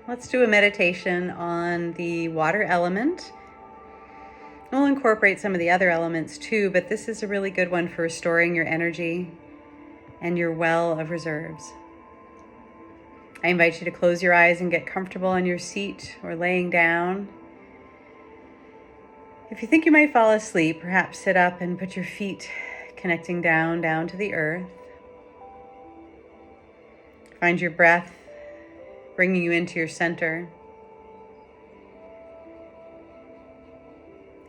Let's do a meditation on the water element. We'll incorporate some of the other elements too, but this is a really good one for restoring your energy and your well of reserves. I invite you to close your eyes and get comfortable on your seat or laying down. If you think you might fall asleep, perhaps sit up and put your feet connecting down to the earth. Find your breath bringing you into your center.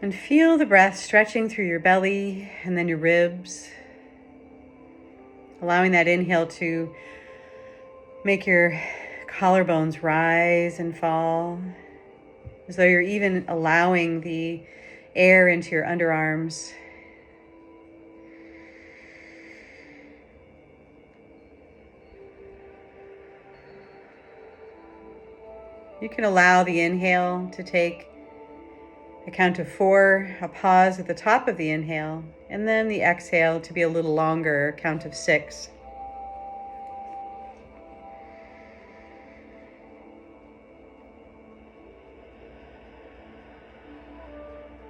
And feel the breath stretching through your belly and then your ribs, allowing that inhale to make your collarbones rise and fall, as though you're even allowing the air into your underarms. You can allow the inhale to take a count of 4, a pause at the top of the inhale, and then the exhale to be a little longer, a count of 6.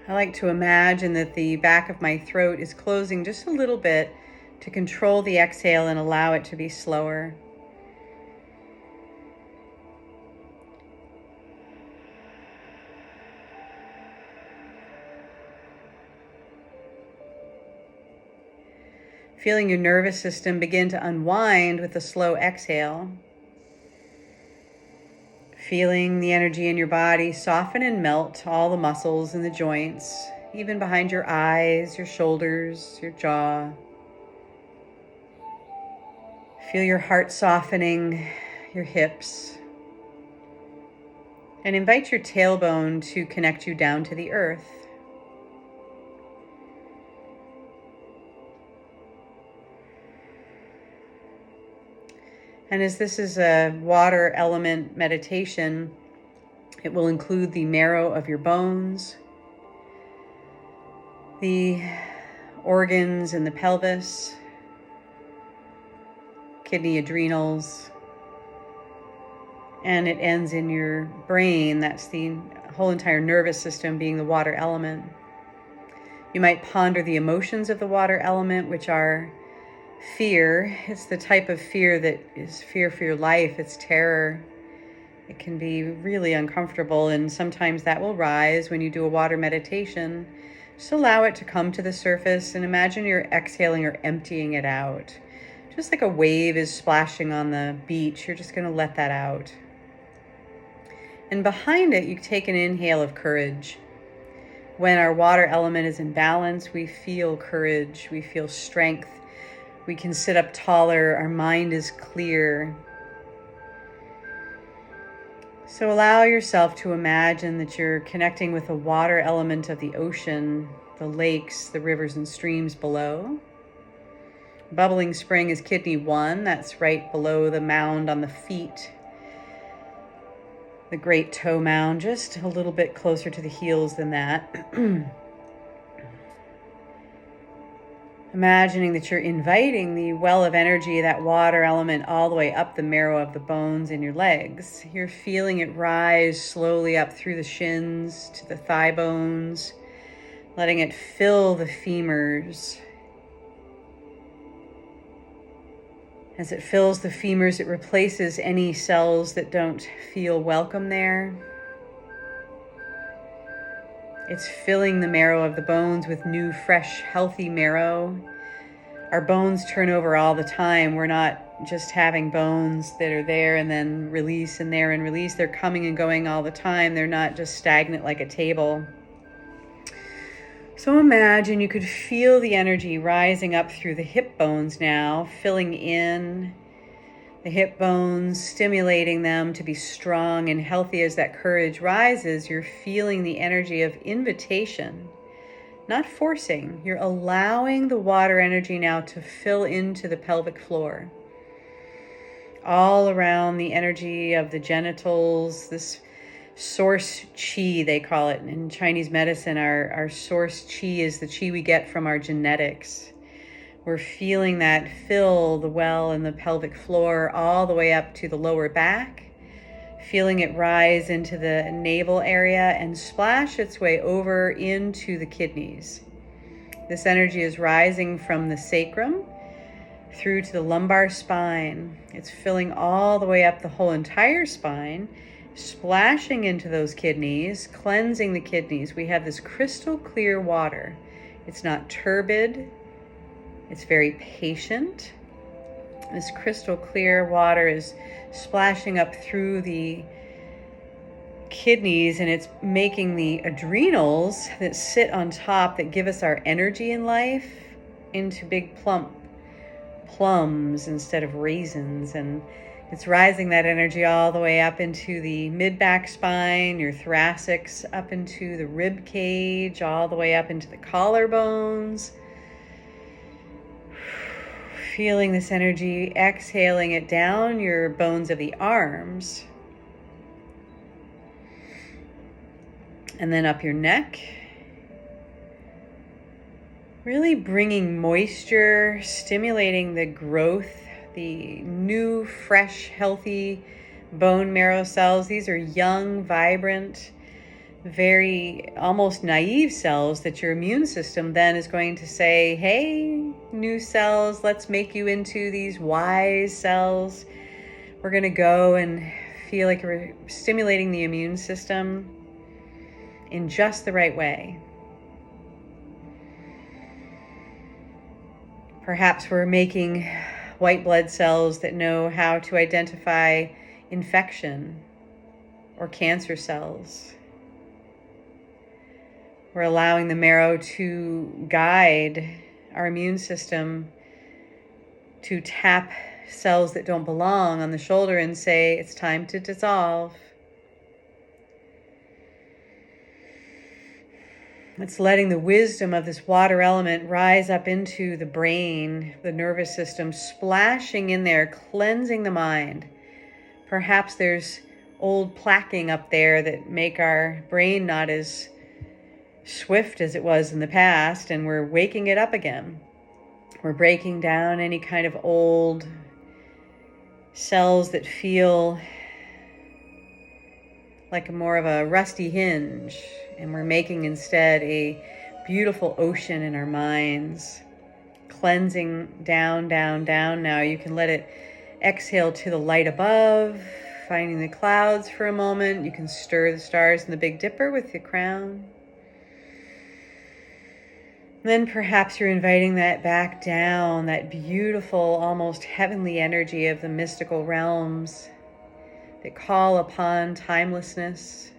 I like to imagine that the back of my throat is closing just a little bit to control the exhale and allow it to be slower. Feeling your nervous system begin to unwind with a slow exhale. Feeling the energy in your body soften and melt all the muscles and the joints, even behind your eyes, your shoulders, your jaw. Feel your heart softening, your hips. And invite your tailbone to connect you down to the earth. And as this is a water element meditation, it will include the marrow of your bones, the organs in the pelvis, kidney, adrenals, and it ends in your brain. That's the whole entire nervous system being the water element. You might ponder the emotions of the water element, which are fear. It's the type of fear that is fear for your life. It's terror. It can be really uncomfortable, and sometimes that will rise when you do a water meditation. Just allow it to come to the surface and imagine you're exhaling or emptying it out. Just like a wave is splashing on the beach, you're just going to let that out. And behind it, you take an inhale of courage. When our water element is in balance, we feel courage, we feel strength. We can sit up taller, our mind is clear. So allow yourself to imagine that you're connecting with the water element of the ocean, the lakes, the rivers and streams below. Bubbling spring is kidney 1, that's right below the mound on the feet. The great toe mound, just a little bit closer to the heels than that. Imagining that you're inviting the well of energy, that water element, all the way up the marrow of the bones in your legs. You're feeling it rise slowly up through the shins to the thigh bones, letting it fill the femurs. As it fills the femurs, it replaces any cells that don't feel welcome there. It's filling the marrow of the bones with new, fresh, healthy marrow. Our bones turn over all the time. We're not just having bones that are there and then release and there and release. They're coming and going all the time. They're not just stagnant like a table. So imagine you could feel the energy rising up through the hip bones now, filling in the hip bones, stimulating them to be strong and healthy. As that courage rises, you're feeling the energy of invitation, not forcing. You're allowing the water energy now to fill into the pelvic floor. All around the energy of the genitals, this source chi, they call it in Chinese medicine. Our source chi is the chi we get from our genetics. We're feeling that fill the well in the pelvic floor all the way up to the lower back, feeling it rise into the navel area and splash its way over into the kidneys. This energy is rising from the sacrum through to the lumbar spine. It's filling all the way up the whole entire spine, splashing into those kidneys, cleansing the kidneys. We have this crystal clear water. It's not turbid. It's very patient. This crystal clear water is splashing up through the kidneys, and it's making the adrenals that sit on top that give us our energy in life into big plums instead of raisins. And it's rising that energy all the way up into the mid-back spine, your thoracics, up into the rib cage, all the way up into the collarbones. Feeling this energy, exhaling it down your bones of the arms. And then up your neck. Really bringing moisture, stimulating the growth, the new, fresh, healthy bone marrow cells. These are young, vibrant, very almost naive cells that your immune system then is going to say, hey, new cells, let's make you into these wise cells. We're going to go and feel like we're stimulating the immune system in just the right way. Perhaps we're making white blood cells that know how to identify infection or cancer cells. We're allowing the marrow to guide our immune system to tap cells that don't belong on the shoulder and say, it's time to dissolve. It's letting the wisdom of this water element rise up into the brain, the nervous system, splashing in there, cleansing the mind. Perhaps there's old plaquing up there that make our brain not as swift as it was in the past, and we're waking it up again. We're breaking down any kind of old cells that feel like more of a rusty hinge, and we're making instead a beautiful ocean in our minds, cleansing down, down, down. Now you can let it exhale to the light above, finding the clouds for a moment. You can stir the stars in the Big Dipper with the crown. Then perhaps you're inviting that back down, that beautiful, almost heavenly energy of the mystical realms that call upon timelessness,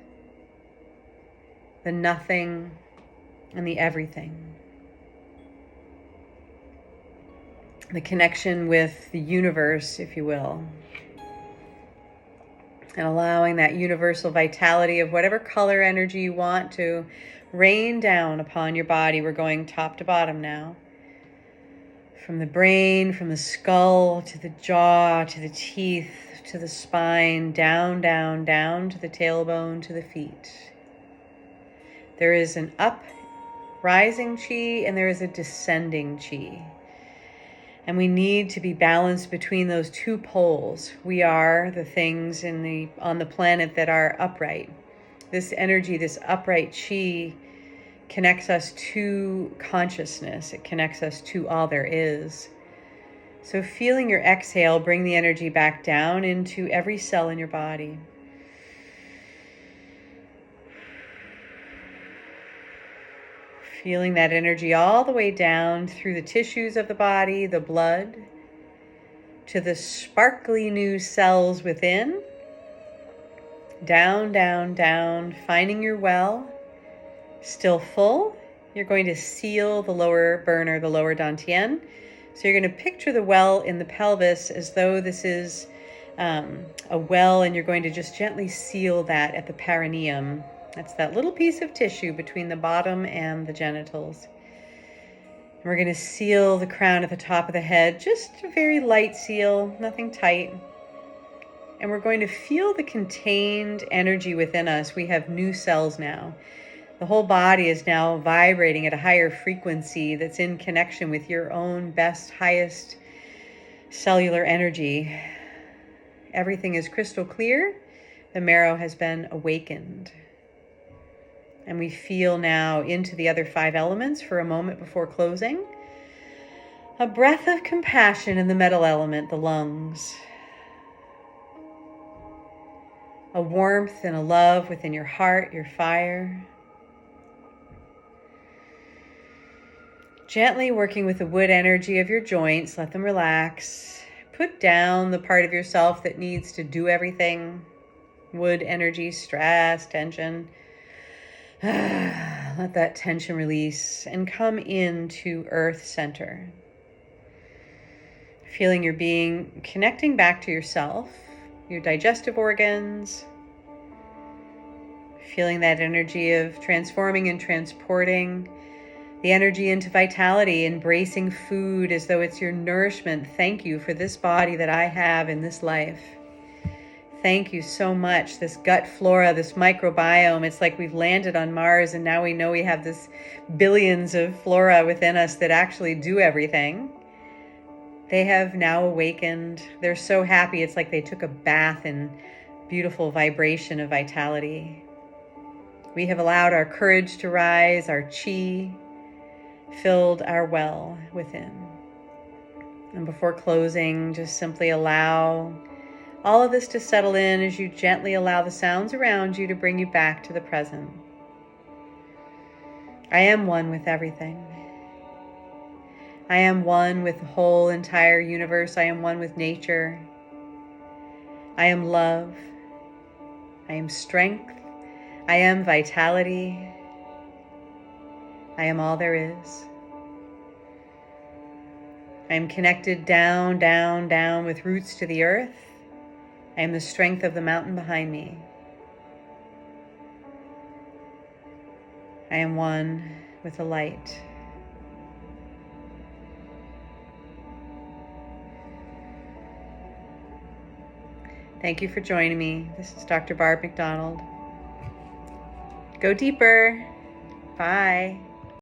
the nothing, and the everything. The connection with the universe, if you will. And allowing that universal vitality of whatever color energy you want to rain down upon your body. We're going top to bottom now. From the brain, from the skull, to the jaw, to the teeth, to the spine, down, down, down to the tailbone, to the feet. There is an uprising chi and there is a descending chi. And we need to be balanced between those two poles. We are the things on the planet that are upright. This energy, this upright chi, connects us to consciousness. It connects us to all there is. So feeling your exhale, bring the energy back down into every cell in your body. Feeling that energy all the way down through the tissues of the body, the blood, to the sparkly new cells within. Down, down, down, finding your well. Still full. You're going to seal the lower burner, the lower dantian. So you're going to picture the well in the pelvis as though this is a well, and you're going to just gently seal that at the perineum. That's that little piece of tissue between the bottom and the genitals. And we're going to seal the crown at the top of the head, just a very light seal, nothing tight. And we're going to feel the contained energy within us. We have new cells now. The whole body is now vibrating at a higher frequency that's in connection with your own best, highest cellular energy. Everything is crystal clear. The marrow has been awakened. And we feel now into the other 5 elements for a moment before closing. A breath of compassion in the metal element, the lungs. A warmth and a love within your heart, your fire. Gently working with the wood energy of your joints, let them relax. Put down the part of yourself that needs to do everything. Wood energy, stress, tension. Let that tension release and come into Earth Center. Feeling your being connecting back to yourself, your digestive organs. Feeling that energy of transforming and transporting the energy into vitality, embracing food as though it's your nourishment. Thank you for this body that I have in this life. Thank you so much. This gut flora, this microbiome, it's like we've landed on Mars and now we know we have this billions of flora within us that actually do everything. They have now awakened. They're so happy. It's like they took a bath in beautiful vibration of vitality. We have allowed our courage to rise, our chi, filled our well within. And before closing, just simply allow all of this to settle in as you gently allow the sounds around you to bring you back to the present. I am one with everything. I am one with the whole entire universe. I am one with nature. I am love. I am strength. I am vitality. I am all there is. I am connected down, down, down with roots to the earth. I am the strength of the mountain behind me. I am one with the light. Thank you for joining me. This is Dr. Barb McDonald. Go deeper. Bye.